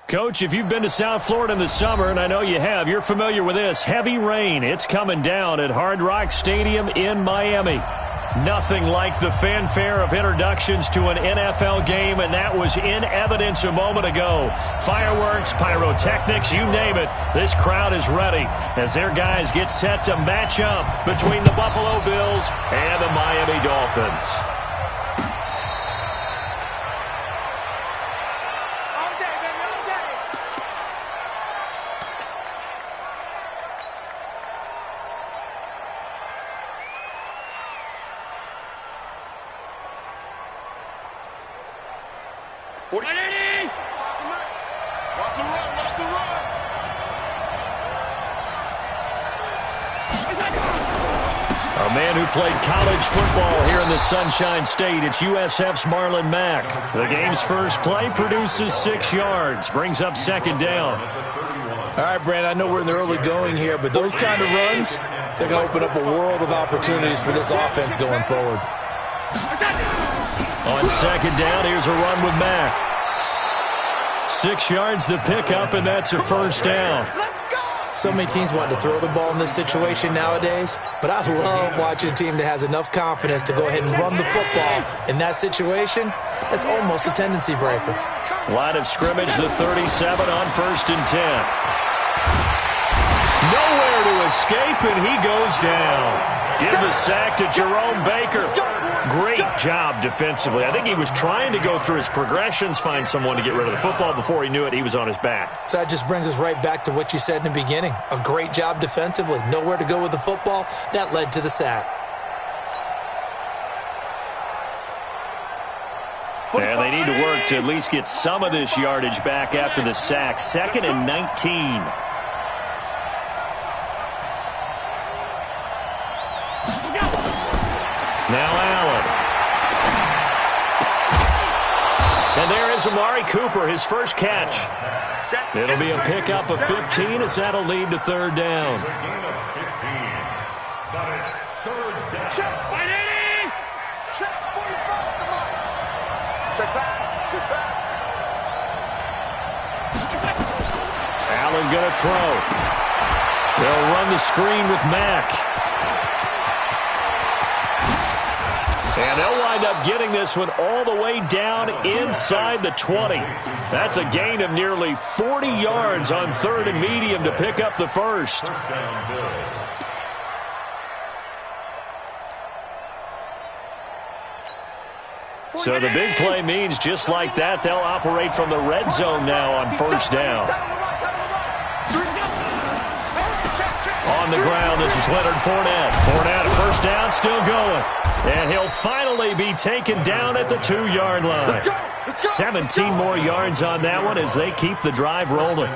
Coach, if you've been to South Florida in the summer, and I know you have, you're familiar with this. Heavy rain. It's coming down at Hard Rock Stadium in Miami. Nothing like the fanfare of introductions to an NFL game, and that was in evidence a moment ago. Fireworks, pyrotechnics, you name it. This crowd is ready as their guys get set to match up between the Buffalo Bills and the Miami Dolphins. A man who played college football here in the Sunshine State. It's USF's Marlon Mack. The game's first play produces 6 yards, brings up second down. All right, Brandon, I know we're in the early going here, but those kind of runs, they're going to open up a world of opportunities for this offense going forward. On second down, here's a run with Mack. 6 yards the pickup, and that's a first down. So many teams want to throw the ball in this situation nowadays, but I love watching a team that has enough confidence to go ahead and run the football. In that situation, that's almost a tendency breaker. Line of scrimmage, the 37 on 1st and 10. Nowhere to escape, and he goes down. Give the sack to Jerome Baker. Great job defensively. I think he was trying to go through his progressions, find someone to get rid of the football. Before he knew it, he was on his back. So that just brings us right back to what you said in the beginning. A great job defensively. Nowhere to go with the football. That led to the sack. And they need to work to at least get some of this yardage back after the sack. 2nd and 19. Now Allen. And there is Amari Cooper, his first catch. It'll be a pickup of 15 as that'll lead to 3rd down. Allen going to throw. They'll run the screen with Mack. And they'll wind up getting this one all the way down inside the 20. That's a gain of nearly 40 yards on 3rd and medium to pick up the first. So the big play means just like that, they'll operate from the red zone now on 1st down. On the ground, this is Leonard Fournette. Fournette, a first down, still going. And he'll finally be taken down at the 2-yard line. 17 more yards on that one as they keep the drive rolling.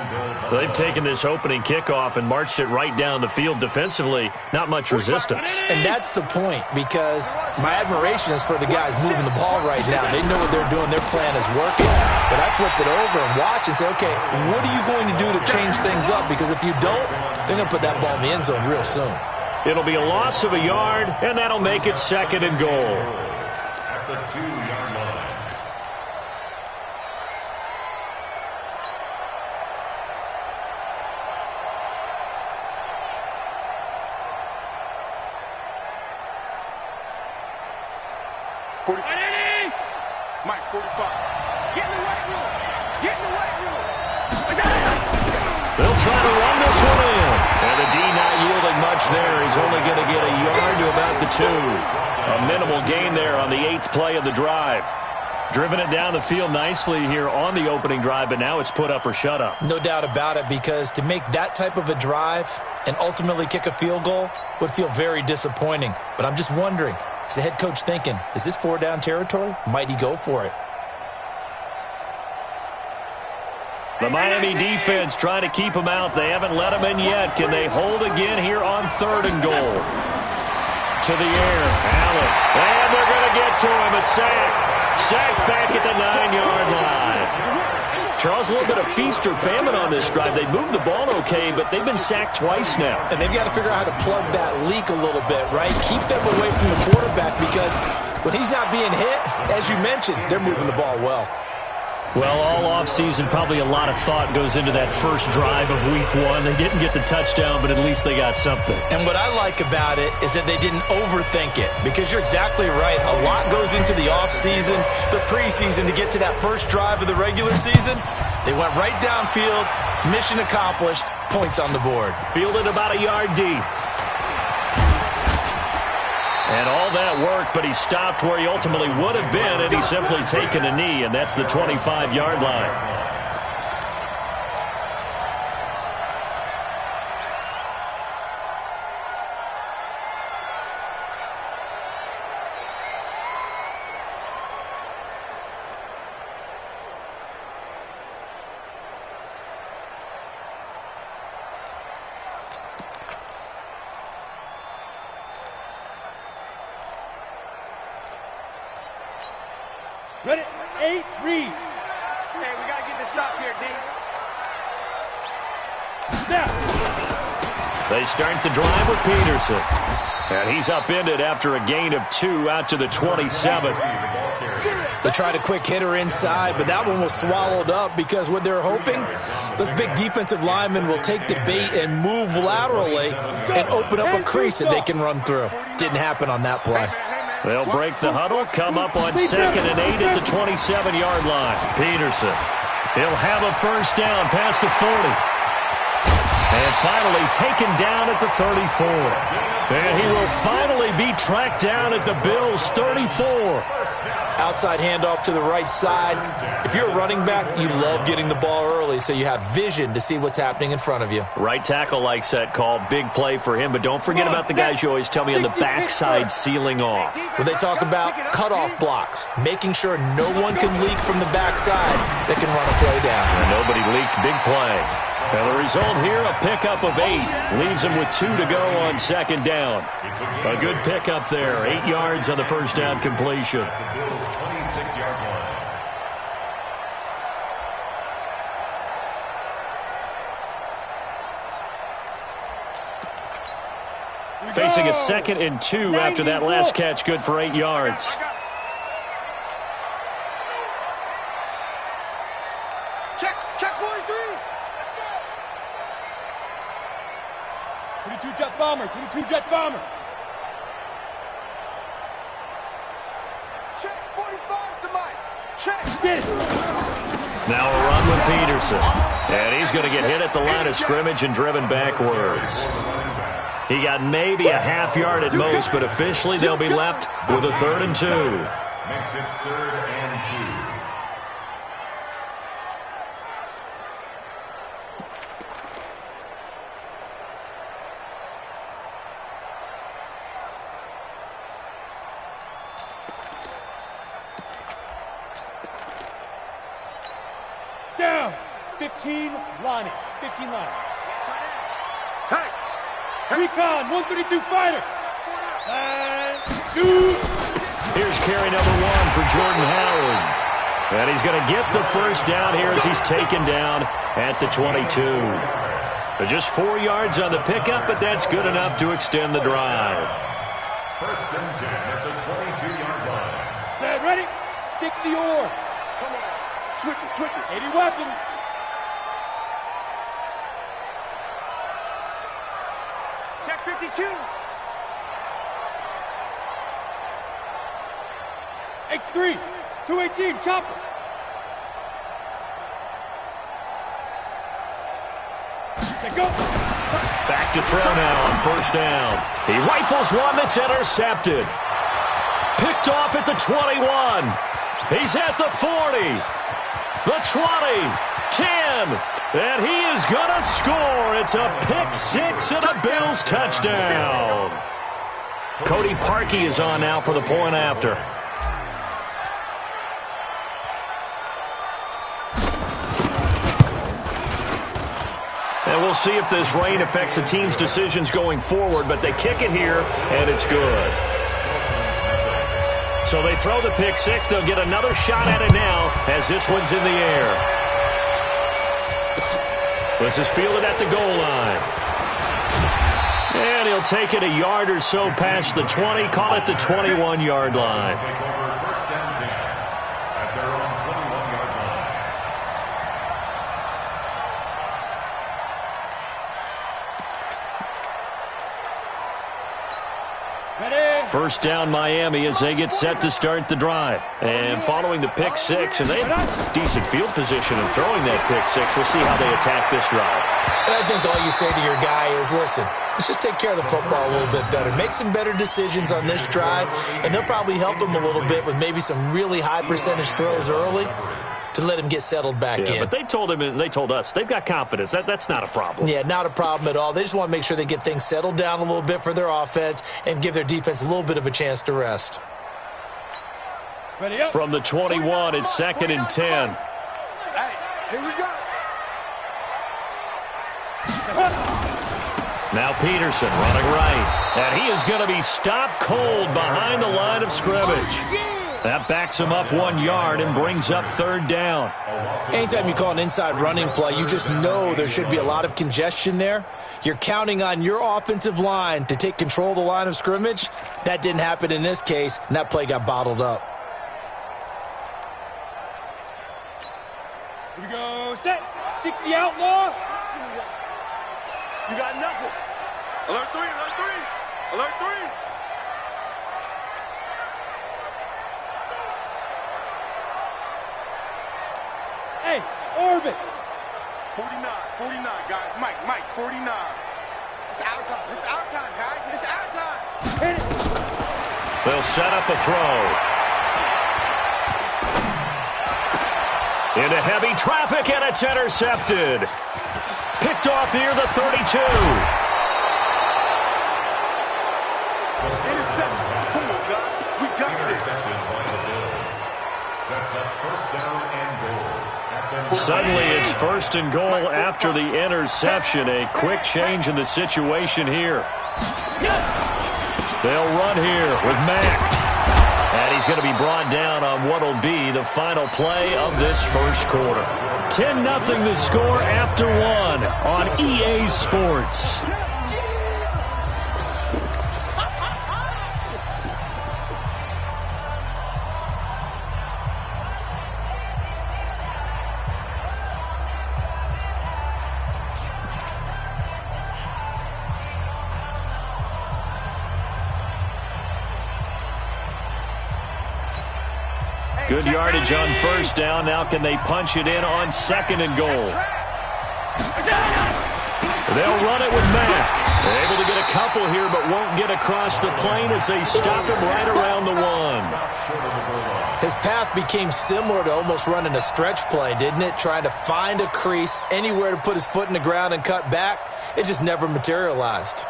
They've taken this opening kickoff and marched it right down the field defensively. Not much resistance. And that's the point, because my admiration is for the guys moving the ball right now. They know what they're doing. Their plan is working. But I flip it over and watch and say, okay, what are you going to do to change things up? Because if you don't, they're going to put that ball in the end zone real soon. It'll be a loss of a yard, and that'll make it 2nd and goal. At the 2-yard line. Mike, 45. Get in the right room. Get in the right room. They'll try to run this one in. And the D not yielding much there. He's only going to get a yard to about the 2. A minimal gain there on the 8th play of the drive. Driven it down the field nicely here on the opening drive, but now it's put up or shut up. No doubt about it, because to make that type of a drive and ultimately kick a field goal would feel very disappointing. But I'm just wondering, is the head coach thinking, is this 4-down territory? Might he go for it? The Miami defense trying to keep him out. They haven't let him in yet. Can they hold again here on 3rd and goal? To the air, Allen. And they're going to get to him. A sack. Sack back at the 9-yard line. Charles, a little bit of feast or famine on this drive. They moved the ball okay, but they've been sacked twice now. And they've got to figure out how to plug that leak a little bit, right? Keep them away from the quarterback, because when he's not being hit, as you mentioned, they're moving the ball well. Well, all offseason, probably a lot of thought goes into that first drive of week one. They didn't get the touchdown, but at least they got something. And what I like about it is that they didn't overthink it, because you're exactly right. A lot goes into the offseason, the preseason, to get to that first drive of the regular season. They went right downfield, mission accomplished, points on the board. Fielded about a yard deep. And all that work, but he stopped where he ultimately would have been had he simply taken a knee, and that's the 25-yard line. Ready? 8, read. Hey, we got to get this stop here, D. Now. They start the drive with Peterson. And he's upended after a gain of 2 out to the 27. They tried a quick hitter inside, but that one was swallowed up because what they're hoping, those big defensive linemen will take the bait and move laterally and open up a crease that they can run through. Didn't happen on that play. They'll break the huddle, come up on 2nd and 8 at the 27-yard line. Peterson, he'll have a first down past the 40. And finally taken down at the 34. And he will finally be tracked down at the Bills' 34. Outside handoff to the right side. If you're a running back, you love getting the ball early so you have vision to see what's happening in front of you. Right tackle likes that call. Big play for him, but don't forget about the guys you always tell me on the backside sealing off. When they talk about cutoff blocks, making sure no one can leak from the backside that can run a play down. And nobody leaked. Big play. And the result here, a pickup of 8. Leaves him with 2 to go on 2nd down. A good pickup there. 8 yards on the first down completion. Facing a 2nd and 2 after that last catch, good for 8 yards. Check 43. 22 jet bomber, 22 jet bomber. Check 45 to Mike. Check. Now a run with Peterson. And he's going to get hit at the line of scrimmage and driven backwards. He got maybe a half yard at most, but officially they'll be left with a 3rd and 2. Makes it 3rd and 2. Down. 15 lining. 15 lining. Hey. Recon, 132 fighter. And 2. Here's carry number 1 for Jordan Howard. And he's going to get the first down here as he's taken down at the 22. So just 4 yards on the pickup, but that's good enough to extend the drive. 1st and 10 at the 22-yard line. Set, ready? 60 or. Come on. Switches. 80 weapons. Check 52. X3, 218, chopper. Set, go. Back to throw now on 1st down. He rifles one that's intercepted. Picked off at the 21. He's at the 40. The 20. 10. And he is going to score. It's a pick 6 and a Bills touchdown. Cody Parkey is on now for the point after. And we'll see if this rain affects the team's decisions going forward, but they kick it here, and it's good. So they throw the pick 6. They'll get another shot at it now as this one's in the air. This is fielded at the goal line. And he'll take it a yard or so past the 20, call it the 21-yard line. First down Miami as they get set to start the drive. And following the pick six, and they have decent field position in throwing that pick six. We'll see how they attack this drive. And I think all you say to your guy is, listen, let's just take care of the football a little bit better. Make some better decisions on this drive, and they'll probably help him a little bit with maybe some really high percentage throws early to let him get settled back in. But they told him, and they told us, they've got confidence. That's not a problem. Yeah, not a problem at all. They just want to make sure they get things settled down a little bit for their offense and give their defense a little bit of a chance to rest. From the 21, it's 2nd and 10. Hey, here we go. Now Peterson running right. And he is going to be stopped cold behind the line of scrimmage. That backs him up 1 yard and brings up 3rd down. Anytime you call an inside running play, you just know there should be a lot of congestion there. You're counting on your offensive line to take control of the line of scrimmage. That didn't happen in this case, and that play got bottled up. Here we go. Set. 60 outlaw. You got nothing. Alert 3, alert 3. Alert 3. Hey, orbit. 49, guys. Mike, 49. It's our time. It's our time, guys. It's our time. Hit it. They'll set up a throw. Into heavy traffic, and it's intercepted. Picked off near the 32. Intercepted. Come on, guys. We got this. Sets up first down and goal. Suddenly it's 1st and goal after the interception. A quick change in the situation here. They'll run here with Mack. And he's going to be brought down on what will be the final play of this first quarter. 10-0 the score after 1 on EA Sports. Good yardage on first down. Now can they punch it in on 2nd and goal? They'll run it with Mack. They're able to get a couple here, but won't get across the plane as they stop him right around the 1. His path became similar to almost running a stretch play, didn't it? Trying to find a crease, anywhere to put his foot in the ground and cut back. It just never materialized.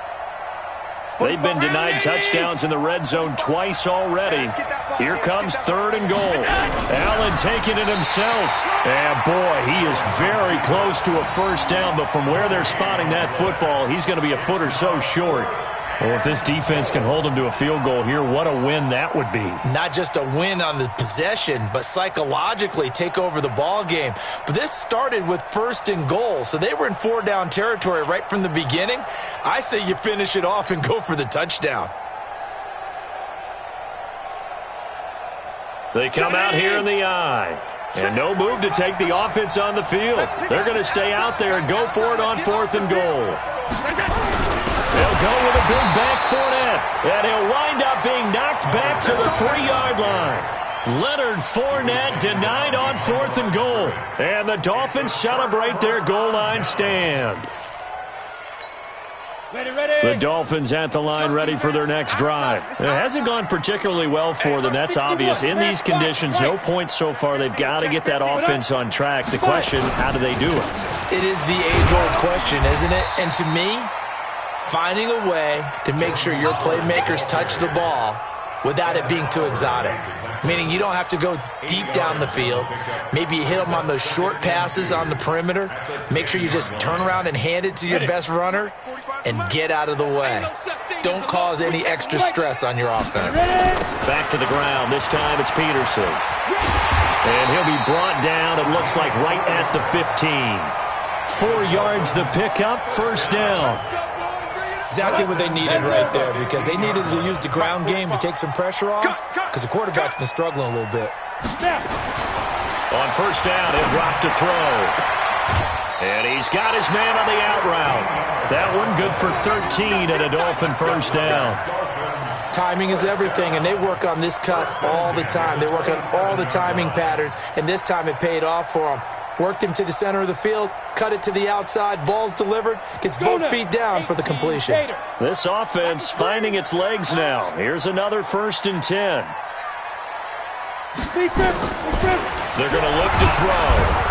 They've been denied touchdowns in the red zone twice already. Here comes 3rd and goal. Allen taking it himself. And boy, he is very close to a first down, but from where they're spotting that football, he's going to be a foot or so short. Well, if this defense can hold him to a field goal here, what a win that would be. Not just a win on the possession, but psychologically take over the ball game. But this started with 1st and goal, so they were in 4-down territory right from the beginning. I say you finish it off and go for the touchdown. They come out here in the eye. And no move to take the offense on the field. They're going to stay out there and go for it on 4th and goal. They'll go with a big back Fournette, and he'll wind up being knocked back to the 3-yard line. Leonard Fournette denied on 4th and goal, and the Dolphins celebrate their goal line stand. The Dolphins at the line ready for their next drive. It hasn't gone particularly well for them. That's obvious. In these conditions, no points so far. They've got to get that offense on track. The question, how do they do it? It is the age-old question, isn't it? And to me, finding a way to make sure your playmakers touch the ball without it being too exotic. Meaning you don't have to go deep down the field. Maybe you hit them on those short passes on the perimeter. Make sure you just turn around and hand it to your best runner and get out of the way. Don't cause any extra stress on your offense. Back to the ground. This time it's Peterson. And he'll be brought down, it looks like, right at the 15. 4 yards the pickup, first down. Exactly what they needed right there, because they needed to use the ground game to take some pressure off, because the quarterback's been struggling a little bit. On first down, he'll drop to throw. And he's got his man on the out route. That one good for 13 and a Dolphin first down. Timing is everything, and they work on this cut all the time. They work on all the timing patterns, and this time it paid off for them. Worked him to the center of the field, cut it to the outside, ball's delivered, gets both feet down for the completion. This offense finding its legs now. Here's another 1st and 10. They're going to look to throw,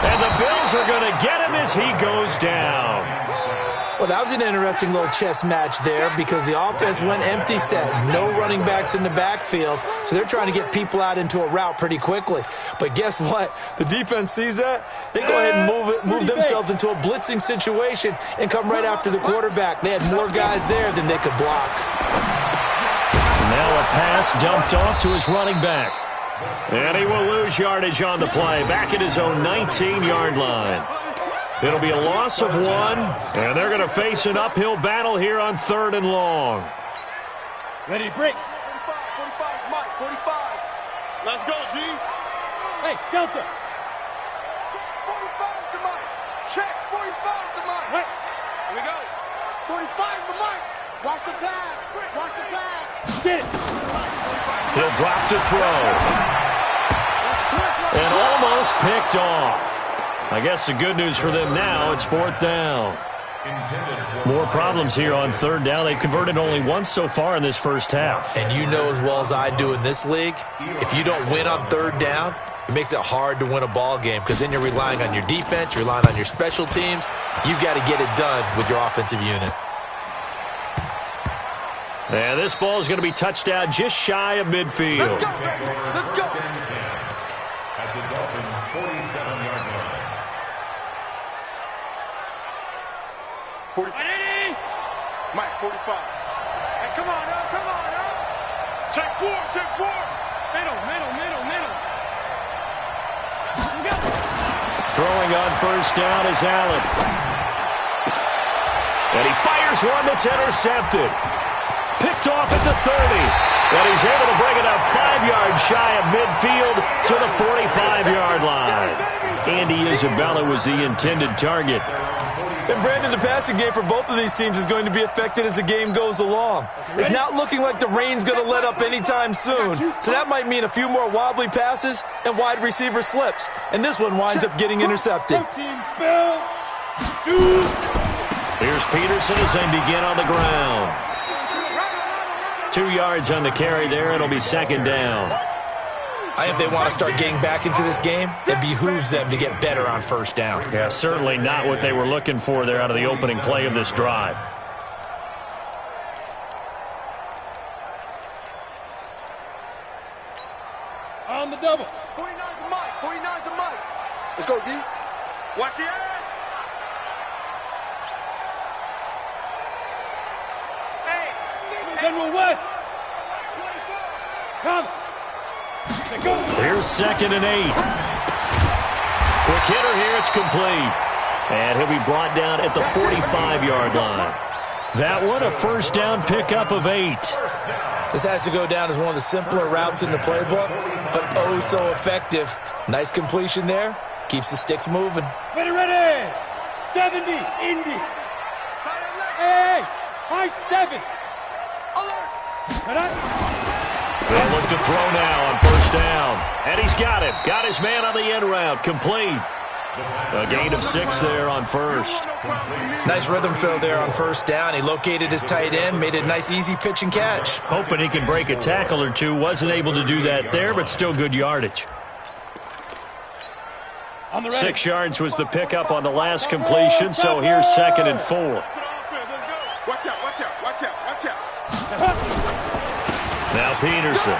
and the Bills are going to get him as he goes down. Well, that was an interesting little chess match there because the offense went empty set. No running backs in the backfield, so they're trying to get people out into a route pretty quickly. But guess what? The defense sees that. They go ahead and move themselves into a blitzing situation and come right after the quarterback. They had more guys there than they could block. Now a pass dumped off to his running back. And he will lose yardage on the play, back at his own 19-yard line. It'll be a loss of 1, and they're going to face an uphill battle here on 3rd and long. Ready to break. 45, Mike, 45. Let's go, D. Hey, Delta. Check 45 to Mike. Check 45 to Mike. Right. Here we go. 45 to Mike. Watch the pass. Watch the pass. Get it. He'll drop to throw. And almost picked off. I guess the good news for them now, it's 4th down. More problems here on 3rd down. They've converted only once so far in this first half. And you know as well as I do in this league, if you don't win on 3rd down, it makes it hard to win a ball game because then you're relying on your defense, you're relying on your special teams. You've got to get it done with your offensive unit. And this ball is going to be touched down just shy of midfield. Let's go, baby. Let's go. At the Dolphins' 47-yard line. 40. Mike, 45. Hey, come on, now. Come on, now. Check 4. Check 4. Middle. Throwing on 1st down is Allen. And he fires one that's intercepted. Picked off at the 30. And he's able to bring it up 5 yards shy of midfield to the 45-yard line. Andy Isabella was the intended target. And Brandon, the passing game for both of these teams is going to be affected as the game goes along. It's not looking like the rain's going to let up anytime soon. So that might mean a few more wobbly passes and wide receiver slips. And this one winds up getting intercepted. Team spell. Shoot. Here's Peterson as they begin on the ground. 2 yards on the carry there. It'll be 2nd down. I think if they want to start getting back into this game, it behooves them to get better on 1st down. Yeah, certainly not what they were looking for there out of the opening play of this drive. On the double. 49 to Mike. 49 to Mike. Let's go, D. Watch the end. Hey. General West. Come. Here's 2nd and 8. Quick hitter here. It's complete. And he'll be brought down at the 45-yard line. That one, a 1st down pickup of 8. This has to go down as one of the simpler routes in the playbook, but oh so effective. Nice completion there. Keeps the sticks moving. Ready. 70. Indy. Hey. High 7. Alert. They'll look to throw now on 1st down. And he's got him. Got his man on the end route. Complete. A gain of 6 there on 1st. Nice rhythm throw there on 1st down. He located his tight end, made a nice easy pitch and catch. Hoping he could break a tackle or two. Wasn't able to do that there, but still good yardage. 6 yards was the pickup on the last completion, so here's 2nd and 4. Watch out, watch out, watch out, watch out. Now Peterson.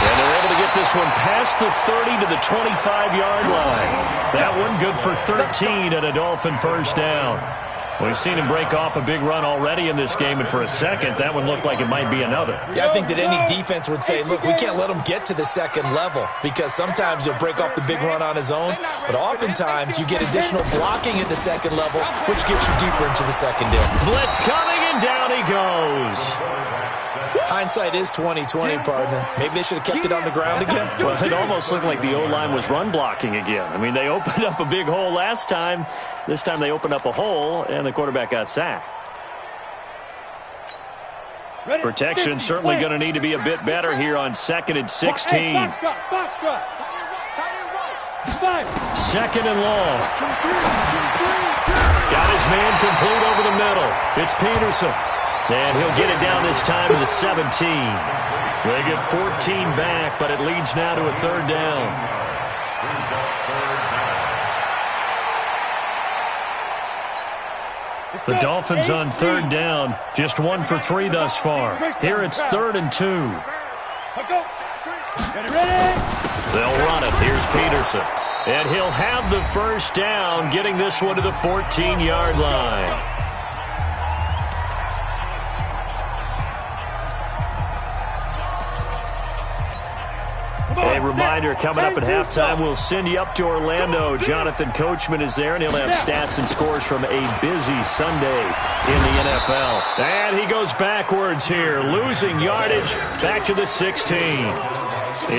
And they're able to get this one past the 30 to the 25-yard line. That one good for 13 and a Dolphin 1st down. We've seen him break off a big run already in this game, and for a second, that one looked like it might be another. Yeah, I think that any defense would say, look, we can't let him get to the 2nd level because sometimes he'll break off the big run on his own, but oftentimes you get additional blocking at the 2nd level, which gets you deeper into the secondary. Blitz coming, and down he goes. Hindsight is 20/20, partner. Maybe they should have kept it on the ground again. Well, it almost looked like the O-line was run blocking again. I mean, they opened up a big hole last time. This time they opened up a hole, and the quarterback got sacked. Protection certainly going to need to be a bit better here on 2nd and 16. Second and long. Got his man complete over the middle. It's Peterson. And he'll get it down this time to the 17. They get 14 back, but it leads now to a 3rd down. The Dolphins on 3rd down, just 1 for 3 thus far. Here it's 3rd and 2. They'll run it. Here's Peterson. And he'll have the 1st down, getting this one to the 14-yard line. A reminder, coming up at halftime, we'll send you up to Orlando. Jonathan Coachman is there, and he'll have stats and scores from a busy Sunday in the NFL. And he goes backwards here, losing yardage back to the 16.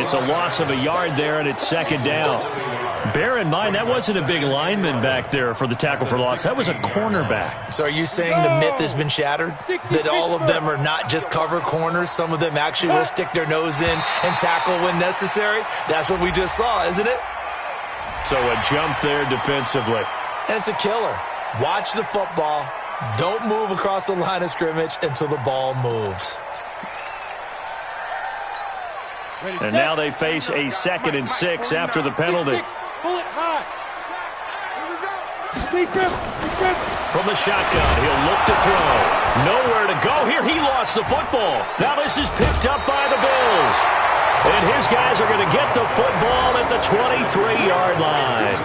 It's a loss of a yard there, and it's 2nd down. Bear in mind, that wasn't a big lineman back there for the tackle for loss. That was a cornerback. So are you saying the myth has been shattered? That all of them are not just cover corners? Some of them actually will stick their nose in and tackle when necessary? That's what we just saw, isn't it? So a jump there defensively. And it's a killer. Watch the football. Don't move across the line of scrimmage until the ball moves. And now they face a 2nd and 6 after the penalty. Pull it high. From the shotgun, he'll look to throw. Nowhere to go here. He lost the football. Now this is picked up by the Bills. And his guys are going to get the football at the 23-yard line.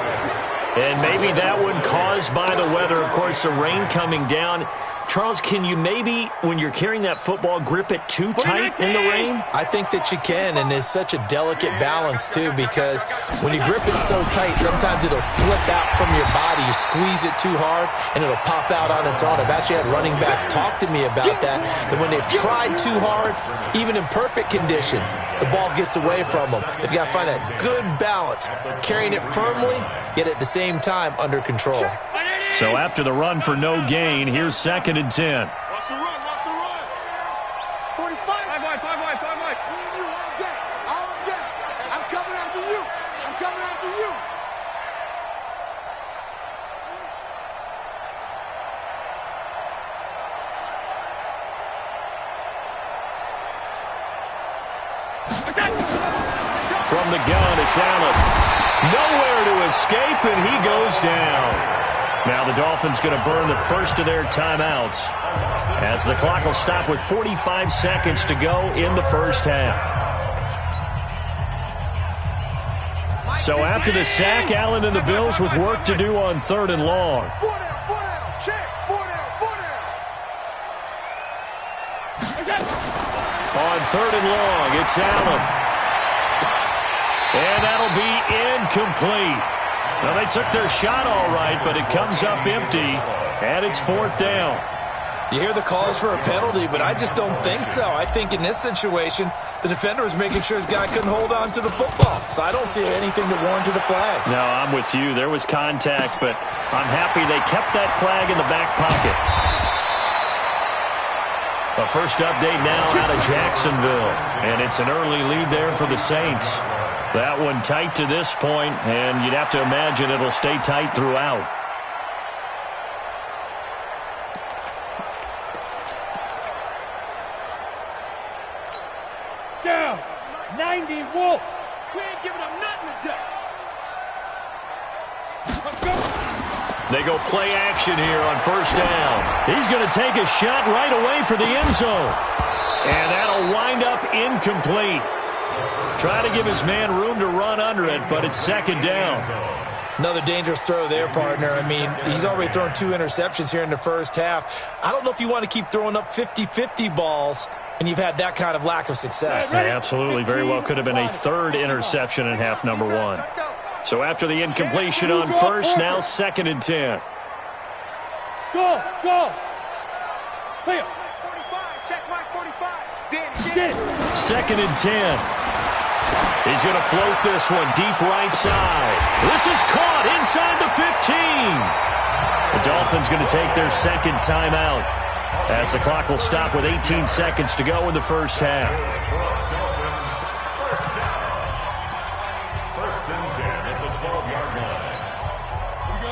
And maybe that one caused by the weather. Of course, the rain coming down. Charles, can you maybe, when you're carrying that football, grip it too tight in the rain? I think that you can, and it's such a delicate balance, too, because when you grip it so tight, sometimes it'll slip out from your body. You squeeze it too hard, and it'll pop out on its own. I've actually had running backs talk to me about that when they've tried too hard, even in perfect conditions, the ball gets away from them. They've got to find that good balance, carrying it firmly, yet at the same time under control. So after the run for no gain, here's 2nd and 10. Watch the run, watch the run. 45. 5 wide. I'm coming after you. From the gun, it's Allen. Nowhere to escape, and he goes down. Now the Dolphins going to burn the first of their timeouts as the clock will stop with 45 seconds to go in the first half. So after the sack, Allen and the Bills with work to do on 3rd and long. 4 down, check, 4 down. On 3rd and long, it's Allen. And that'll be incomplete. Well, they took their shot all right, but it comes up empty, and it's 4th down. You hear the calls for a penalty, but I just don't think so. I think in this situation, the defender was making sure his guy couldn't hold on to the football. So I don't see anything to warrant a flag. No, I'm with you. There was contact, but I'm happy they kept that flag in the back pocket. A first update now out of Jacksonville, and it's an early lead there for the Saints. That one tight to this point, and you'd have to imagine it'll stay tight throughout. Down. 90 Wolf. We ain't giving them nothing today. They go play action here on first down. He's going to take a shot right away for the end zone. And that'll wind up incomplete. Trying to give his man room to run under it, but it's second down. Another dangerous throw there, partner. I mean, he's already thrown 2 interceptions here in the first half. I don't know if you want to keep throwing up 50-50 balls, and you've had that kind of lack of success. Yeah, absolutely. Very well could have been a 3rd interception in half number 1. So after the incompletion on first, now 2nd and 10. Go. Clear. 45, check mark 45. 2nd and 10. He's going to float this one deep right side. This is caught inside the 15. The Dolphins going to take their second timeout. as the clock will stop with 18 seconds to go in the first half.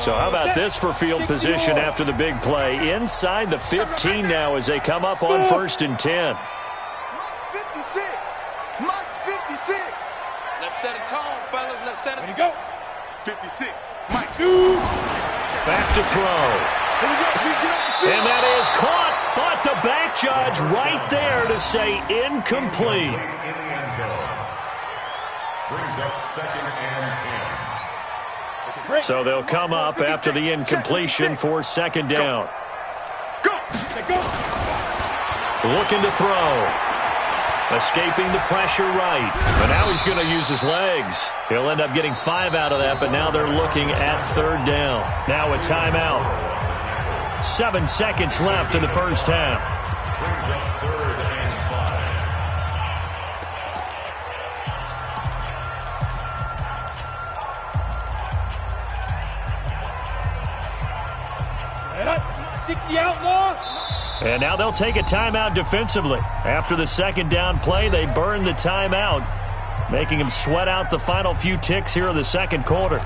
So how about this for field position after the big play? Inside the 15 now as they come up on 1st and 10. 56. Mike's 56. Let's set a tone, fellas. Let's set it. Ready to go. 56. Mike. Back to throw. And that is caught, but the back judge right there to say incomplete. In the end zone. Brings up 2nd and 10. So they'll come up after the incompletion for 2nd down. Looking to throw. Escaping the pressure right. But now he's going to use his legs. He'll end up getting 5 out of that, but now they're looking at 3rd down. Now a timeout. 7 seconds left in the first half. Brings up 3rd and 5. 60 outlaw. And now they'll take a timeout defensively. After the 2nd down play, they burn the timeout, making them sweat out the final few ticks here in the 2nd quarter.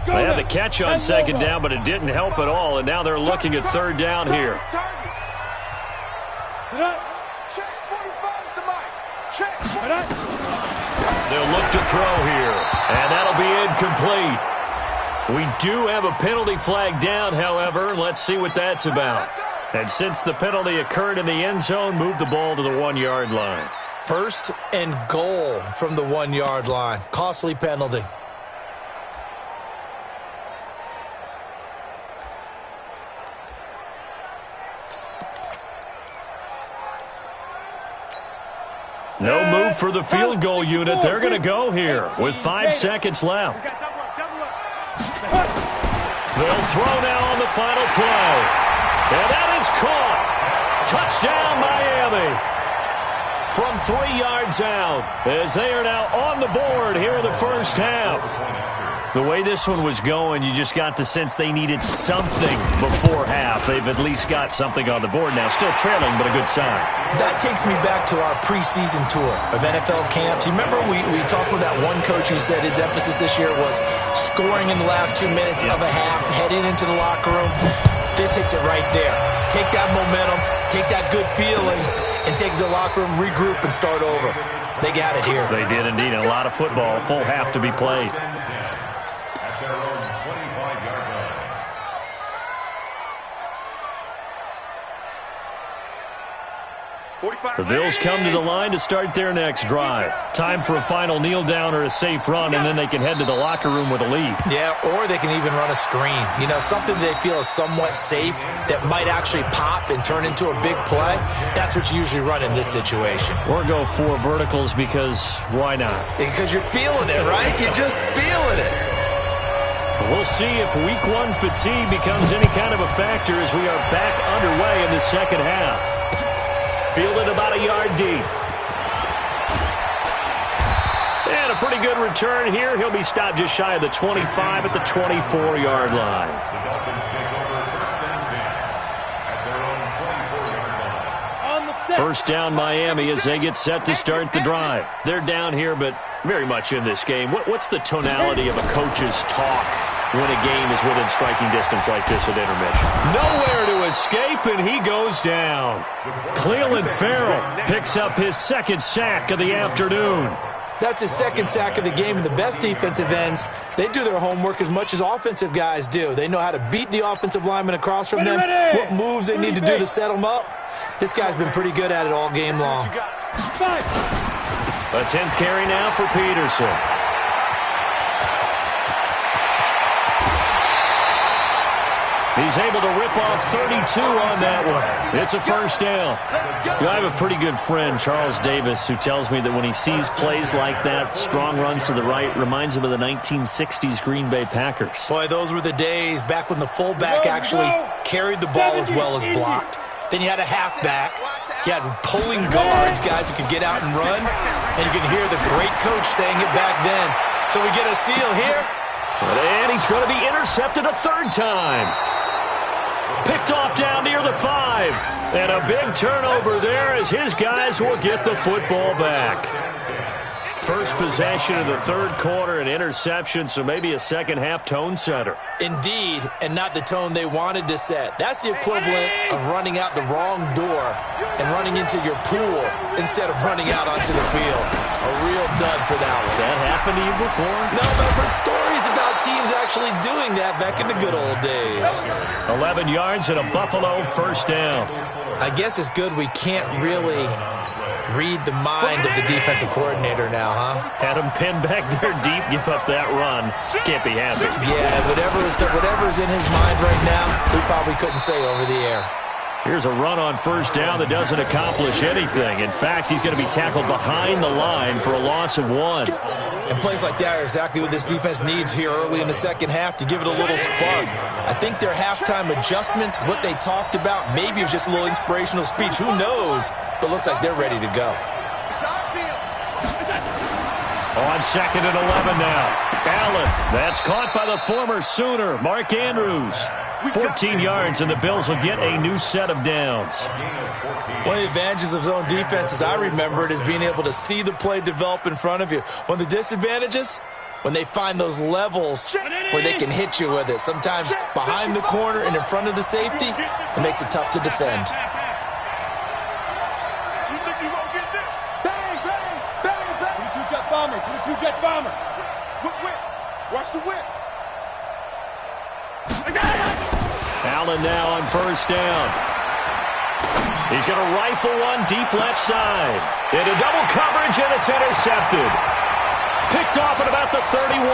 They had the catch on 2nd down, but it didn't help at all, and now they're looking at 3rd down here. Check 45 at the mic. Check. They'll look to throw here, and that'll be incomplete. We do have a penalty flag down, however. Let's see what that's about. And since the penalty occurred in the end zone, move the ball to the 1-yard line. 1st and goal from the 1-yard line. Costly penalty. No move for the field goal unit. They're going to go here with 5 seconds left. They'll throw now on the final play. And that is caught. Touchdown, Miami. From 3 yards out as they are now on the board here in the first half. The way this one was going, you just got the sense they needed something before half. They've at least got something on the board now. Still trailing, but a good sign. That takes me back to our preseason tour of NFL camps. You remember we talked with that one coach who said his emphasis this year was scoring in the last 2 minutes of a half, heading into the locker room. This hits it right there. Take that momentum, take that good feeling, and take it to the locker room, regroup, and start over. They got it here. They did indeed. A lot of football, full half to be played. Their own 25-yard line. The Bills come to the line to start their next drive. Time for a final kneel down or a safe run, and then they can head to the locker room with a lead. Yeah, or they can even run a screen. You know, something they feel is somewhat safe that might actually pop and turn into a big play. That's what you usually run in this situation. Or go 4 verticals because why not? Because you're feeling it, right? You're just feeling it. We'll see if week 1 fatigue becomes any kind of a factor as we are back underway in the second half. Fielded about a yard deep. And a pretty good return here. He'll be stopped just shy of the 25 at the 24-yard line. The Dolphins take over 1st and 10 at their own 24-yard line. First down Miami as they get set to start the drive. They're down here, but very much in this game. What's the tonality of a coach's talk when a game is within striking distance like this at intermission? Nowhere to escape, and he goes down. Cleveland Farrell picks up his 2nd sack of the afternoon. That's his 2nd sack of the game, and the best defensive ends, they do their homework as much as offensive guys do. They know how to beat the offensive lineman across from them, what moves they need to do to set them up. This guy's been pretty good at it all game long. A 10th carry now for Peterson. He's able to rip off 32 on that one. It's a first down. I have a pretty good friend, Charles Davis, who tells me that when he sees plays like that, strong runs to the right, reminds him of the 1960s Green Bay Packers. Boy, those were the days back when the fullback actually carried the ball as well as blocked. Then you had a halfback. You had pulling guards, guys who could get out and run. And you can hear the great coach saying it back then. So we get a seal here. And he's going to be intercepted a third time. Picked off down near the 5. And a big turnover there as his guys will get the football back. First possession of the third quarter, an interception, so maybe a second-half tone setter. Indeed, and not the tone they wanted to set. That's the equivalent of running out the wrong door and running into your pool instead of running out onto the field. A real dud for that one. Has that happened to you before? No, but I've heard stories about teams actually doing that back in the good old days. 11 yards and a Buffalo first down. I guess it's good we can't really read the mind of the defensive coordinator now, huh? Had him pinned back there deep, give up that run. Can't be happy. Yeah, whatever's in his mind right now, we probably couldn't say over the air. Here's a run on first down that doesn't accomplish anything. In fact, he's going to be tackled behind the line for a loss of 1. And plays like that are exactly what this defense needs here early in the second half to give it a little spark. I think their halftime adjustment, what they talked about, maybe it was just a little inspirational speech. Who knows? But looks like they're ready to go. On second and 11 now. Allen, that's caught by the former Sooner, Mark Andrews. 14 yards, and the Bills will get a new set of downs. One of the advantages of zone defense, as I remember it, is being able to see the play develop in front of you. One of the disadvantages, when they find those levels where they can hit you with it. Sometimes behind the corner and in front of the safety, it makes it tough to defend. Two-jet bomber. Whip. Watch the whip. Allen now on first down. He's going to rifle one deep left side. Into double coverage, and it's intercepted. Picked off at about the 31.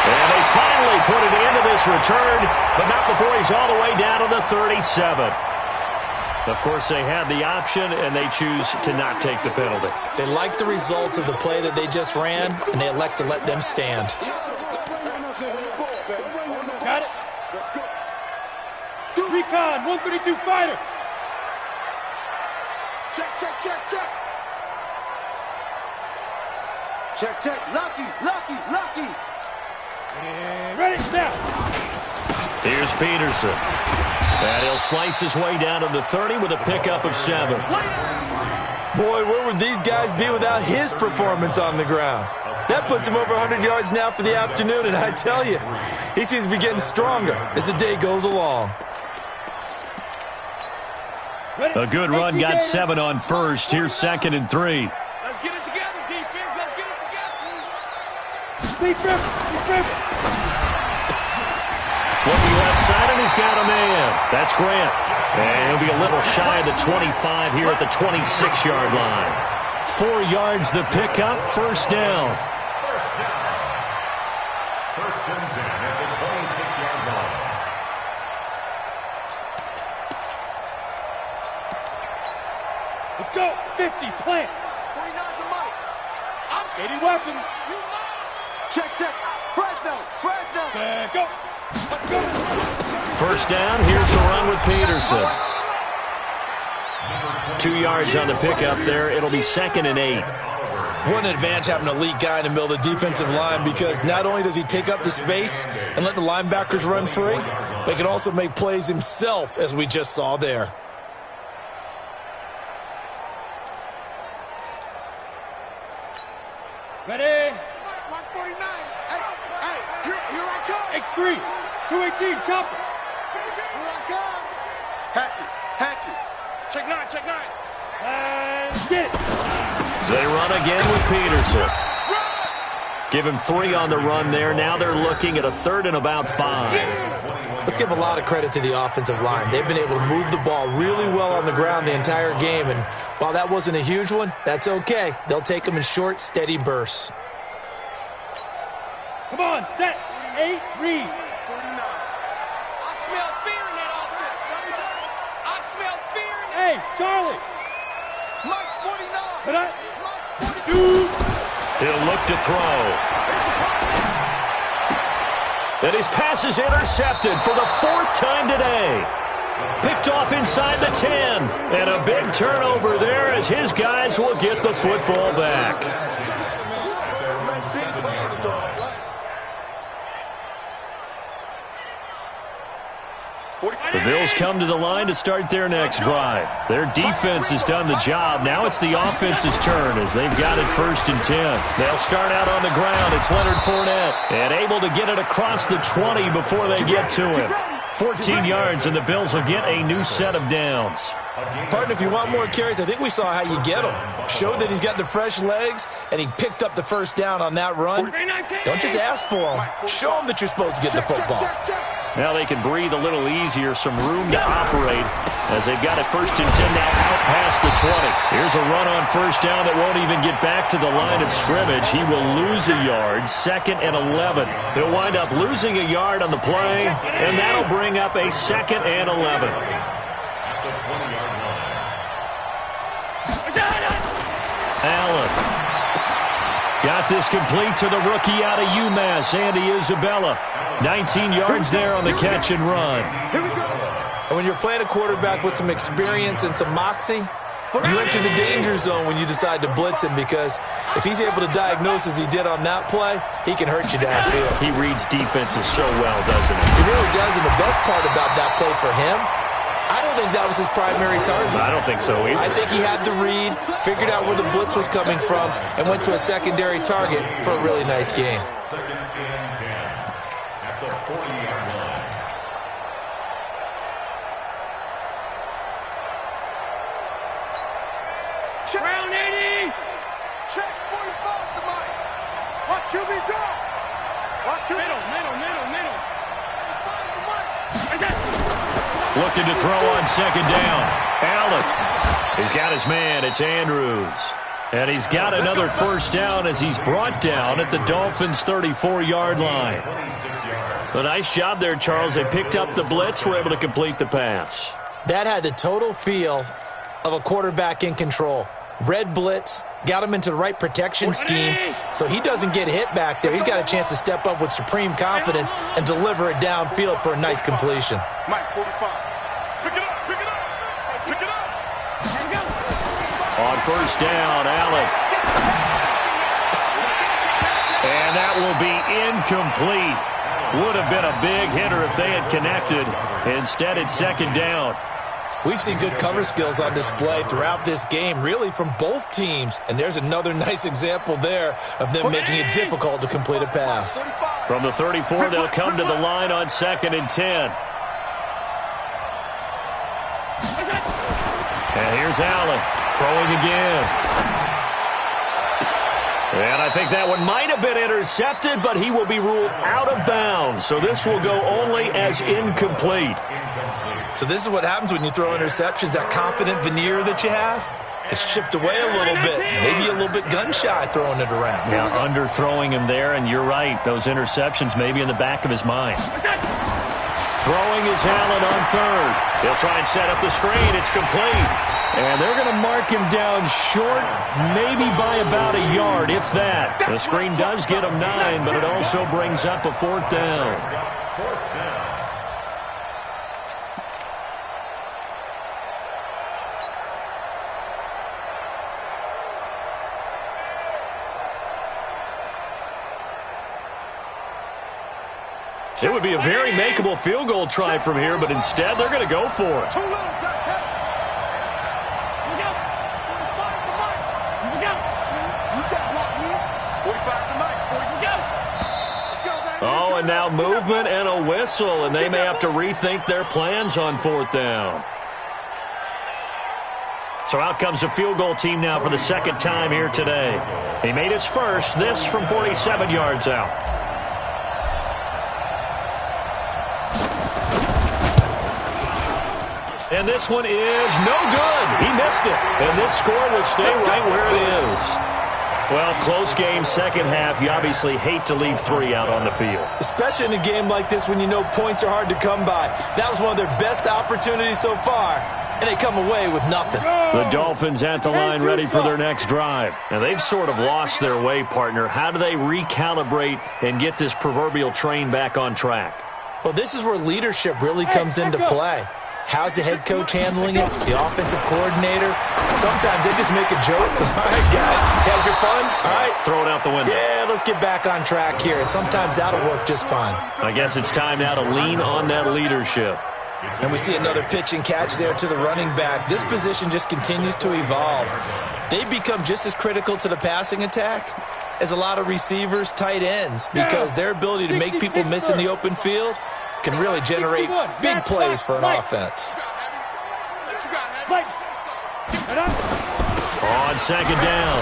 And they finally put it into this return, but not before he's all the way down to the 37. Of course, they had the option, and they choose to not take the penalty. They like the results of the play that they just ran, and they elect to let them stand. Got it. Recon, 132 fighter. Check. Lucky. And ready, now. Here's Peterson. And he'll slice his way down to the 30 with a pickup of 7. Boy, where would these guys be without his performance on the ground? That puts him over 100 yards now for the afternoon, and I tell you, he seems to be getting stronger as the day goes along. A good run, got 7 on first. Here's second and 3. Let's get it together, defense. Let's get it together. Speed driven. Looking left side, and he's got a man. That's Grant. And he'll be a little shy of the 25 here at the 26-yard line. 4 yards the pickup, first down. First and 10 at the 26-yard line. Let's go. 50, plant. 49's the money. I'm 80 weapons. check. Fresno. Go. Let's go. First down, here's the run with Peterson. 2 yards on the pickup there. It'll be second and 8. What an advantage having an elite guy in the middle of the defensive line, because not only does he take up the space and let the linebackers run free, but he can also make plays himself, as we just saw there. Ready. Watch 49. Hey, here I come. X3. 218, chopper. Here I come. Hatchet. Check 9. And get it. They run again with Peterson. Give him 3 on the run there. Now they're looking at a third and about 5. Let's give a lot of credit to the offensive line. They've been able to move the ball really well on the ground the entire game, and while that wasn't a huge one, that's okay. They'll take them in short, steady bursts. Come on, set. 8, read. 49. I smell fear in that offense. I smell fear in that. Hey, Charlie. Mike's 49. But I. Mike's 49. Shoot. He'll look to throw. And his pass is intercepted for the 4th time today. Picked off inside the 10. And a big turnover there as his guys will get the football back. The Bills come to the line to start their next drive. Their defense has done the job. Now it's the offense's turn as they've got it 1st and 10. They'll start out on the ground. It's Leonard Fournette. And able to get it across the 20 before they get to him. 14 yards, and the Bills will get a new set of downs. Partner, if you want more carries, I think we saw how you get him. Showed that he's got the fresh legs, and he picked up the first down on that run. Don't just ask for him. Show him that you're supposed to get the football. Now they can breathe a little easier, some room to operate as they've got it 1st and 10 now out past the 20. Here's a run on 1st down that won't even get back to the line of scrimmage. He will lose a yard, 2nd and 11. He'll wind up losing a yard on the play, and that'll bring up a 2nd and 11. Allen got this complete to the rookie out of UMass, Andy Isabella. 19 yards there on the catch and run. And when you're playing a quarterback with some experience and some moxie, you enter the danger zone when you decide to blitz him, because if he's able to diagnose as he did on that play, he can hurt you downfield. He reads defenses so well, doesn't he? He really does, and the best part about that play for him, I don't think that was his primary target. I don't think so either. I think he had the read, figured out where the blitz was coming from, and went to a secondary target for a really nice gain. 2nd and 10 at the 40-yard line. Round 80. Check 45 to Mike. Watch QB draw. Watch QB. Middle. Looking to throw on 2nd down. Allen. He's got his man. It's Andrews. And he's got another 1st down as he's brought down at the Dolphins' 34-yard line. A nice job there, Charles. They picked up the blitz, were able to complete the pass. That had the total feel of a quarterback in control. Red blitz, got him into the right protection scheme, so he doesn't get hit back there. He's got a chance to step up with supreme confidence and deliver it downfield for a nice completion. Mike, 45. Pick it up. Pick it up. On 1st down, Allen. And that will be incomplete. Would have been a big hitter if they had connected. Instead, it's 2nd down. We've seen good cover skills on display throughout this game, really from both teams. And there's another nice example there of them making it difficult to complete a pass. From the 34, they'll come to the line on 2nd and 10. And here's Allen throwing again. And I think that one might have been intercepted, but he will be ruled out of bounds. So this will go only as incomplete. So this is what happens when you throw interceptions. That confident veneer that you have gets chipped away a little bit. Maybe a little bit gun-shy throwing it around. Yeah, underthrowing him there, and you're right. Those interceptions may be in the back of his mind. Throwing is Allen on 3rd. He'll try and set up the screen. It's complete. And they're going to mark him down short, maybe by about a yard, if that. The screen does get him 9, but it also brings up a 4th down. It would be a very makeable field goal try from here, but instead they're going to go for it. Too little, Jack. Oh, and now movement and a whistle, and they may have to rethink their plans on 4th down. So out comes the field goal team now for the 2nd time here today. He made his first, this from 47 yards out. And this one is no good. He missed it. And this score will stay right where it is. Well, close game, 2nd half. You obviously hate to leave 3 out on the field. Especially in a game like this when you know points are hard to come by. That was one of their best opportunities so far, and they come away with nothing. The Dolphins at the line ready for their next drive. And they've sort of lost their way, partner. How do they recalibrate and get this proverbial train back on track? Well, this is where leadership really comes into play. How's the head coach handling it? The offensive coordinator? Sometimes they just make a joke. All right, guys, had your fun? All right. Throw it out the window. Yeah, let's get back on track here. And sometimes that'll work just fine. I guess it's time now to lean on that leadership. And we see another pitch and catch there to the running back. This position just continues to evolve. They've become just as critical to the passing attack as a lot of receivers, tight ends, because their ability to make people miss in the open field can really generate big plays for an offense. On second down,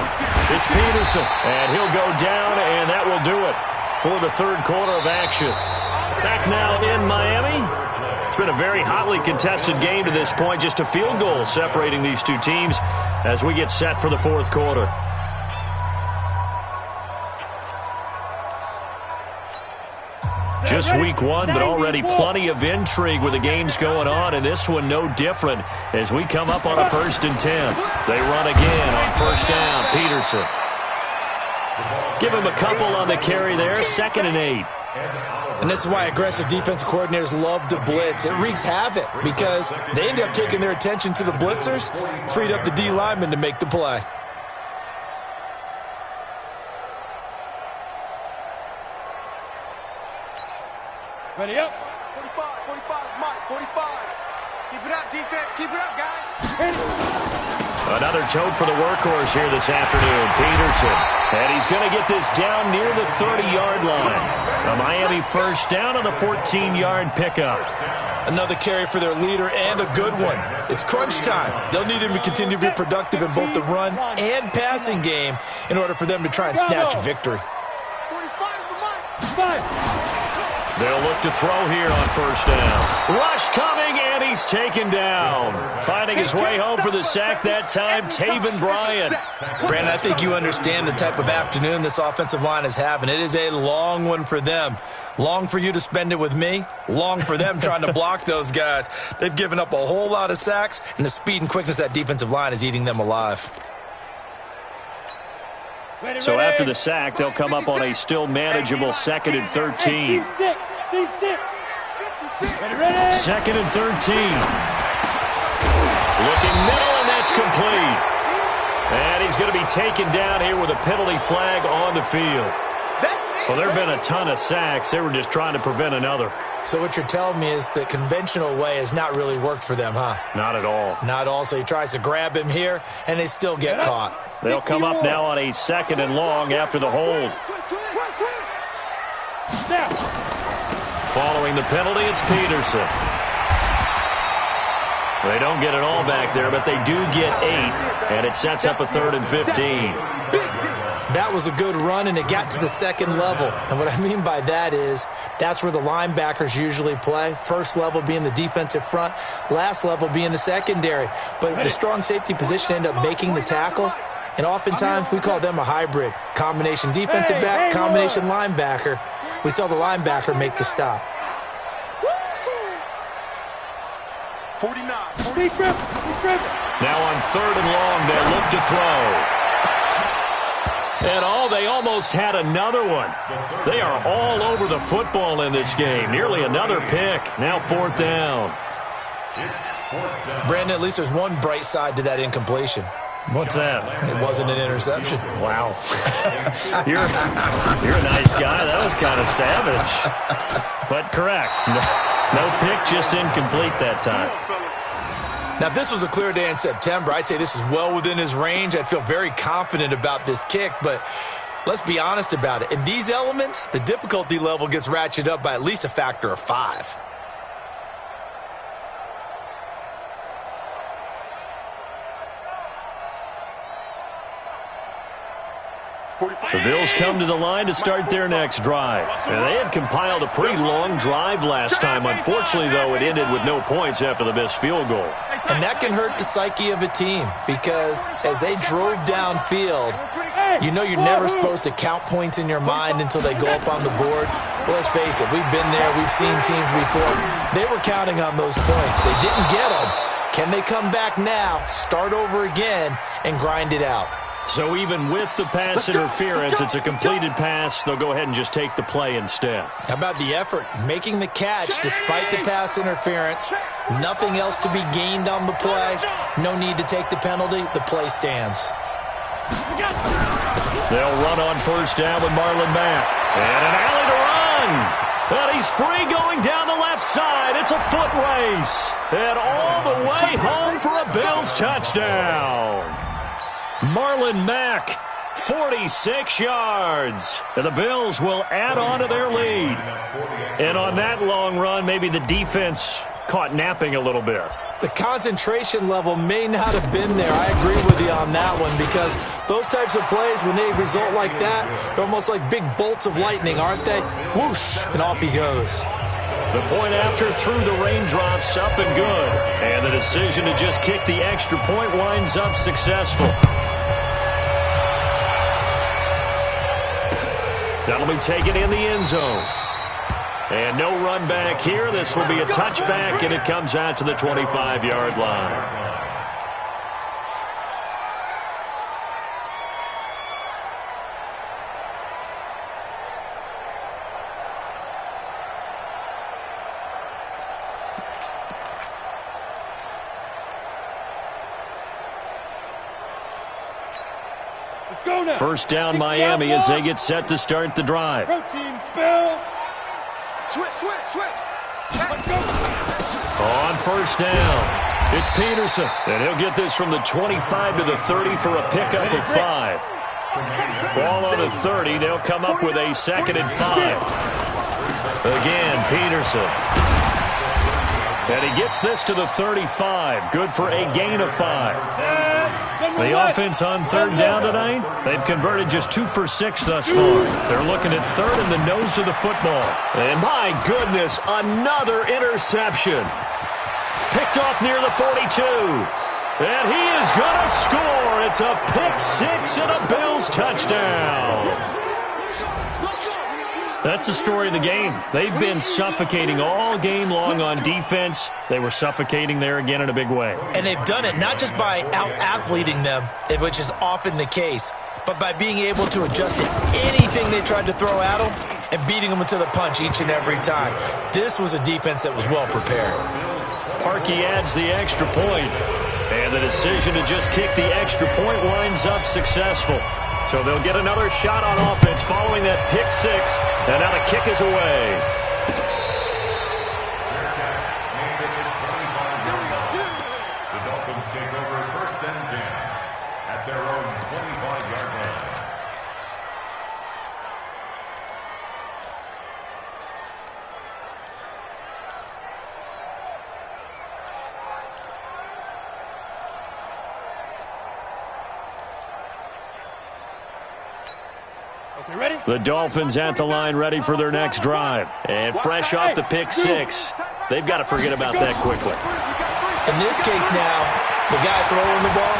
it's Peterson, and he'll go down, and that will do it for the third quarter of action. Back now in Miami. It's been a very hotly contested game to this point, just a field goal separating these two teams as we get set for the fourth quarter. Just week one, but already plenty of intrigue with the games going on, and this one no different as we come up on a 1st and 10. They run again on first down. Peterson. Give him a couple on the carry there, 2nd and 8. And this is why aggressive defensive coordinators love to blitz. It wreaks havoc because they end up taking their attention to the blitzers, freed up the D lineman to make the play. Ready up. 45, Mike, 45. Keep it up, defense. Keep it up, guys. Another tote for the workhorse here this afternoon, Peterson. And he's going to get this down near the 30-yard line. A Miami first down on the 14-yard pickup. Another carry for their leader and a good one. It's crunch time. They'll need him to continue to be productive in both the run and passing game in order for them to try and snatch victory. 45 is the mark. 5. They'll look to throw here on first down. Rush coming, and he's taken down. Finding his way home for the sack that time, Taven Bryan. Brandon, I think you understand the type of afternoon this offensive line is having. It is a long one for them. Long for you to spend it with me. Long for them trying to block those guys. They've given up a whole lot of sacks, and the speed and quickness of that defensive line is eating them alive. So after the sack, they'll come up on a still manageable 2nd and 13. Team 6. 2nd and 13. Looking middle, and that's complete. And he's going to be taken down here with a penalty flag on the field. Well, there have been a ton of sacks. They were just trying to prevent another. So what you're telling me is the conventional way has not really worked for them, huh? Not at all. Not at all. So he tries to grab him here, and they still get caught. They'll come up now on a 2nd and long after the hold. Following the penalty, it's Peterson. They don't get it all back there, but they do get 8, and it sets up a 3rd and 15. That was a good run, and it got to the 2nd level. And what I mean by that is that's where the linebackers usually play. First level being the defensive front, last level being the secondary. But the strong safety position ended up making the tackle, and oftentimes we call them a hybrid. Combination defensive back, combination linebacker. We saw the linebacker make the stop. 49. Now on 3rd and long, they look to throw. And they almost had another one. They are all over the football in this game. Nearly another pick. Now 4th down. Brandon, at least there's one bright side to that incompletion. What's that? It wasn't an interception. Wow. You're a nice guy. That was kind of savage. But correct. No pick, just incomplete that time. Now, if this was a clear day in September, I'd say this is well within his range. I'd feel very confident about this kick, but let's be honest about it. In these elements, the difficulty level gets ratcheted up by at least a factor of 5. The Bills come to the line to start their next drive. And they had compiled a pretty long drive last time. Unfortunately, though, it ended with no points after the missed field goal. And that can hurt the psyche of a team because as they drove downfield, you know you're never supposed to count points in your mind until they go up on the board. But let's face it, we've been there. We've seen teams before. They were counting on those points. They didn't get them. Can they come back now, start over again, and grind it out? So even with the pass interference, it's a completed pass. They'll go ahead and just take the play instead. How about the effort? Making the catch despite the pass interference. Nothing else to be gained on the play. No need to take the penalty. The play stands. They'll run on first down with Marlon Mack. And an alley to run. And he's free going down the left side. It's a foot race. And all the way home for a Bills touchdown. Marlon Mack, 46 yards. And the Bills will add on to their lead. And on that long run, maybe the defense caught napping a little bit. The concentration level may not have been there. I agree with you on that one, because those types of plays, when they result like that, they're almost like big bolts of lightning, aren't they? Whoosh, and off he goes. The point after through the raindrops, up and good. And the decision to just kick the extra point winds up successful. That'll be taken in the end zone. And no run back here. This will be a touchback, and it comes out to the 25-yard line. First down, Miami, as they get set to start the drive. Protein spill. Switch. On first down, it's Peterson. And he'll get this from the 25 to the 30 for a pickup of 5. Ball on the 30. They'll come up with a 2nd and 5. Again, Peterson. And he gets this to the 35. Good for a gain of 5. The offense on third down tonight, they've converted just 2 for 6 thus far. They're looking at third in the nose of the football. And my goodness, another interception. Picked off near the 42. And he is going to score. It's a pick 6 and a Bills touchdown. That's the story of the game. They've been suffocating all game long on defense. They were suffocating there again in a big way. And they've done it not just by out-athleting them, which is often the case, but by being able to adjust to anything they tried to throw at them and beating them into the punch each and every time. This was a defense that was well prepared. Parkey adds the extra point, and the decision to just kick the extra point winds up successful. So they'll get another shot on offense following that pick 6, and now the kick is away. The Dolphins take over first and 10 at their own 25-yard line. Ready? The Dolphins at the line ready for their next drive. And fresh off the pick 6, they've got to forget about that quickly. In this case now, the guy throwing the ball,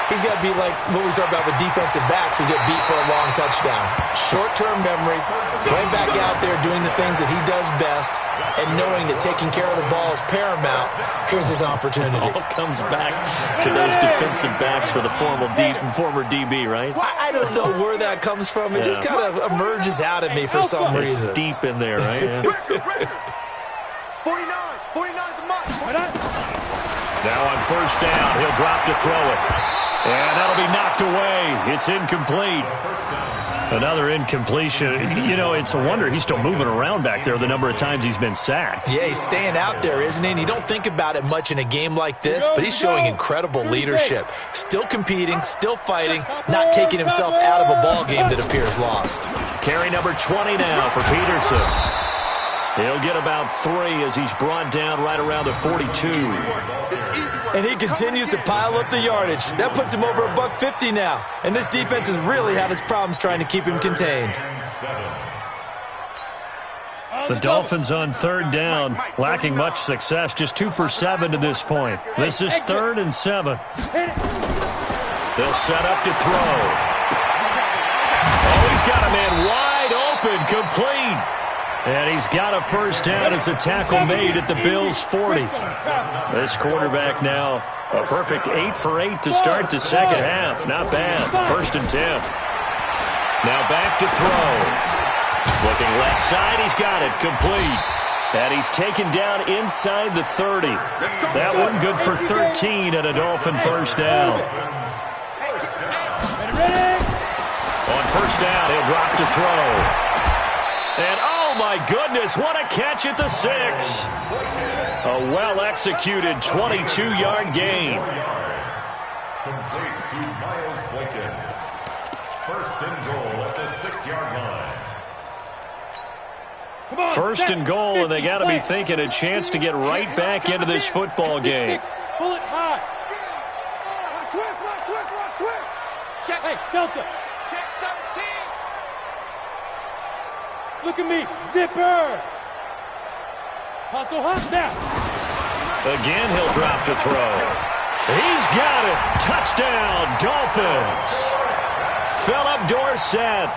he's got to be like what we talk about with defensive backs who get beat for a long touchdown. Short-term memory, right back out there doing the things that he does best, and knowing that taking care of the ball is paramount. Here's his opportunity. All comes back to those defensive backs for the former DB, right? I don't know where that comes from. It just kind of emerges out of me for some reason. It's deep in there, right? Yeah. 49 the mark. Now on first down, he'll drop to throw it. And that'll be knocked away. It's incomplete. Another incompletion. You know, it's a wonder he's still moving around back there the number of times he's been sacked. Yeah, he's staying out there, isn't he? And you don't think about it much in a game like this, but he's showing incredible leadership. Still competing, still fighting, not taking himself out of a ball game that appears lost. Carry number 20 now for Peterson. He'll get about 3 as he's brought down right around the 42. And he continues to pile up the yardage. That puts him over $150 now. And this defense has really had its problems trying to keep him contained. The Dolphins on third down, lacking much success, just 2 for 7 to this point. This is 3rd and 7. They'll set up to throw. Oh, he's got a man wide open, complete. And he's got a first down as a tackle made at the Bills' 40. This quarterback now a perfect 8 for 8 to start the second half. Not bad. 1st and 10. Now back to throw. Looking left side. He's got it. Complete. And he's taken down inside the 30. That one good for 13 and a Dolphin first down. On first down, he'll drop to throw. And oh my goodness, what a catch at the 6. A well-executed 22-yard gain. Complete to Miles Boykin. 1st and goal at the 6-yard line. 1st and goal, and they got to be thinking a chance to get right back into this football game. Pull it high. Switch. Check. Hey, Delta. Check 13. Look at me. Zipper. Hustle, now. Again, he'll drop to throw. He's got it. Touchdown, Dolphins. Philip Dorsett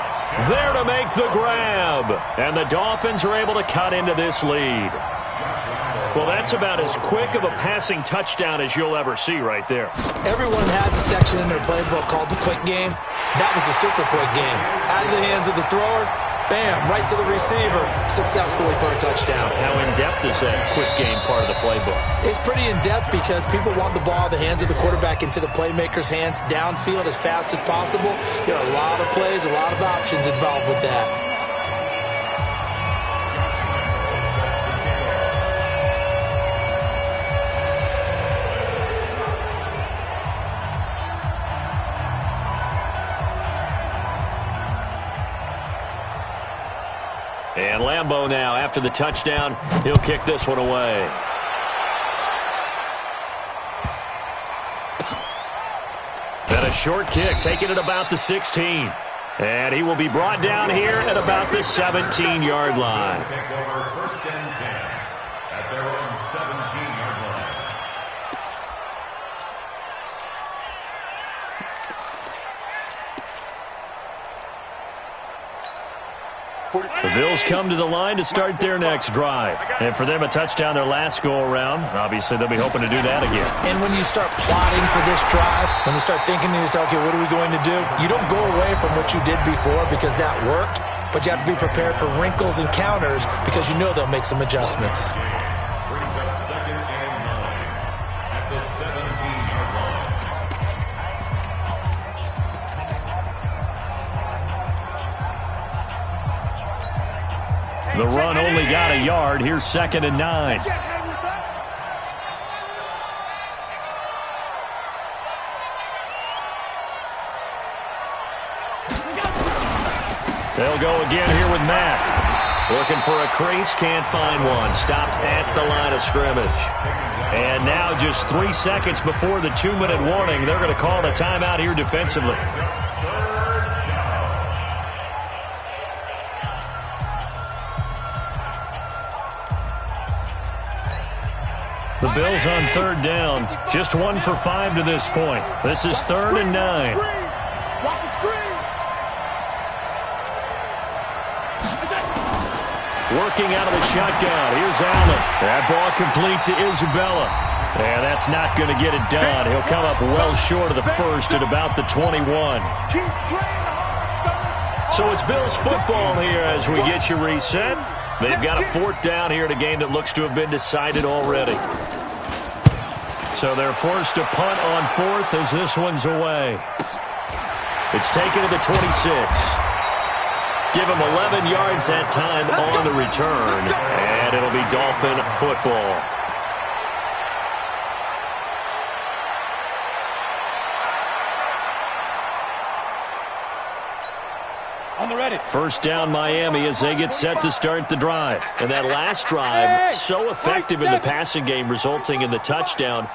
there to make the grab. And the Dolphins are able to cut into this lead. Well, that's about as quick of a passing touchdown as you'll ever see right there. Everyone has a section in their playbook called the quick game. That was a super quick game. Out of the hands of the thrower, bam, right to the receiver, successfully for a touchdown. How in-depth is that quick game part of the playbook? It's pretty in-depth because people want the ball, the hands of the quarterback into the playmaker's hands, downfield as fast as possible. There are a lot of plays, a lot of options involved with that. And Lambeau now, after the touchdown, he'll kick this one away. And a short kick, taking it about the 16. And he will be brought down here at about the 17-yard line. Take over 1st and 10 at their own 17-yard line. The Bills come to the line to start their next drive. And for them, a touchdown their last go-around. Obviously, they'll be hoping to do that again. And when you start plotting for this drive, when you start thinking to yourself, okay, what are we going to do? You don't go away from what you did before because that worked, but you have to be prepared for wrinkles and counters because you know they'll make some adjustments. Brings up 2nd and 9 at the 17-yard line. The run only got a yard. Here's 2nd and 9. They'll go again here with Mack. Looking for a crease, can't find one. Stopped at the line of scrimmage. And now just 3 seconds before the 2-minute warning, they're going to call a timeout here defensively. The Bills on 3rd down, just 1 for 5 to this point. This is 3rd and 9. Watch the screen. Working out of the shotgun. Here's Allen. That ball complete to Isabella. And that's not going to get it done. He'll come up well short of the first at about the 21. So it's Bills football here as we get you reset. They've got a 4th down here in a game that looks to have been decided already. So they're forced to punt on 4th as this one's away. It's taken to the 26. Give him 11 yards that time on the return, and it'll be Dolphin football. On the ready. 1st down Miami as they get set to start the drive. And that last drive, so effective in the passing game, resulting in the touchdown.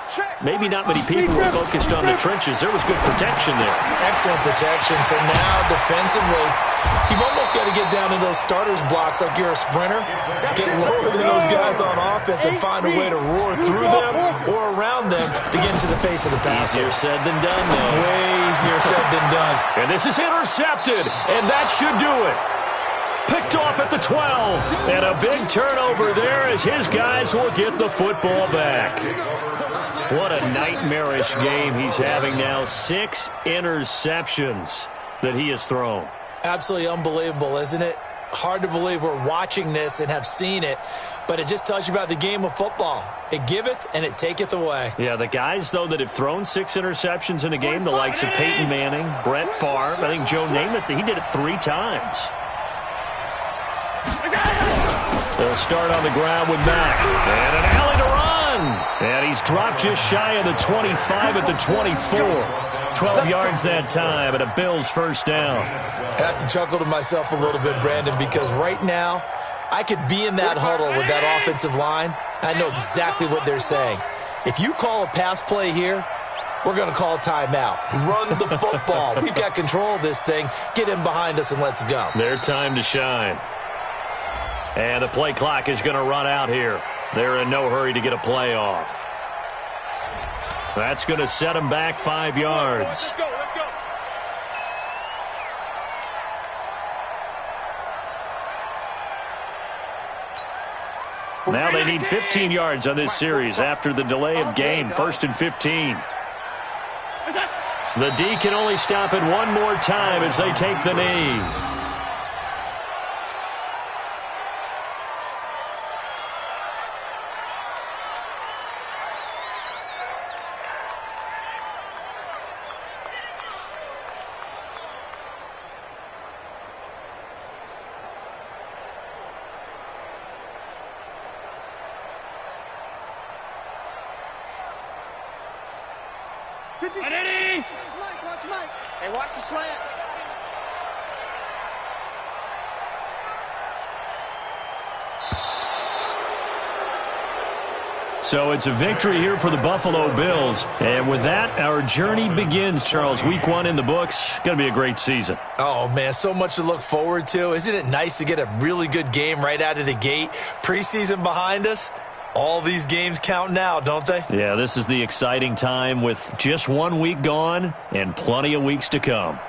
Maybe not many people were focused on the trenches. There was good protection there. Excellent protection. So now defensively, you've almost got to get down to those starters blocks like you're a sprinter. Get lower than those guys on offense and find a way to roar through them or around them to get into the face of the passer. Easier said than done, though. Way easier said than done. And this is intercepted, and that should do it. Picked off at the 12. And a big turnover there as his guys will get the football back. What a nightmarish game he's having now. 6 interceptions that he has thrown. Absolutely unbelievable, isn't it? Hard to believe we're watching this and have seen it, but it just tells you about the game of football. It giveth and it taketh away. Yeah, the guys, though, that have thrown 6 interceptions in a game, the likes of Peyton Manning, Brett Favre, I think Joe Namath, he did it 3 times. They'll start on the ground with Mack. And an alley to run. And he's dropped just shy of the 25 at the 24. 12 yards that time and a Bills first down. I have to chuckle to myself a little bit, Brandon, because right now I could be in that huddle with that offensive line. I know exactly what they're saying. If you call a pass play here, we're going to call a timeout. Run the football. We've got control of this thing. Get in behind us and let's go. Their time to shine. And the play clock is going to run out here. They're in no hurry to get a play off. That's going to set them back 5 yards. Let's go, let's go. Now they need 15 yards on this series after the delay of game. 1st and 15. The D can only stop it one more time as they take the knee. Hey, watch the slant. So it's a victory here for the Buffalo Bills. And with that, our journey begins, Charles. Week 1 in the books. Going to be a great season. Oh, man, so much to look forward to. Isn't it nice to get a really good game right out of the gate? Preseason behind us. All these games count now, don't they? Yeah, this is the exciting time with just 1 week gone and plenty of weeks to come.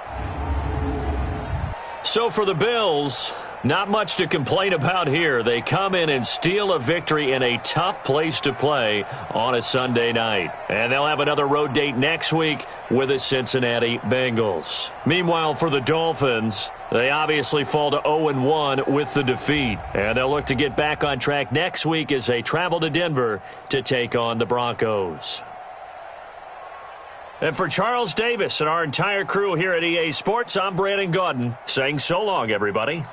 So for the Bills, not much to complain about here. They come in and steal a victory in a tough place to play on a Sunday night. And they'll have another road date next week with the Cincinnati Bengals. Meanwhile, for the Dolphins, they obviously fall to 0-1 with the defeat. And they'll look to get back on track next week as they travel to Denver to take on the Broncos. And for Charles Davis and our entire crew here at EA Sports, I'm Brandon Gaudin saying so long, everybody.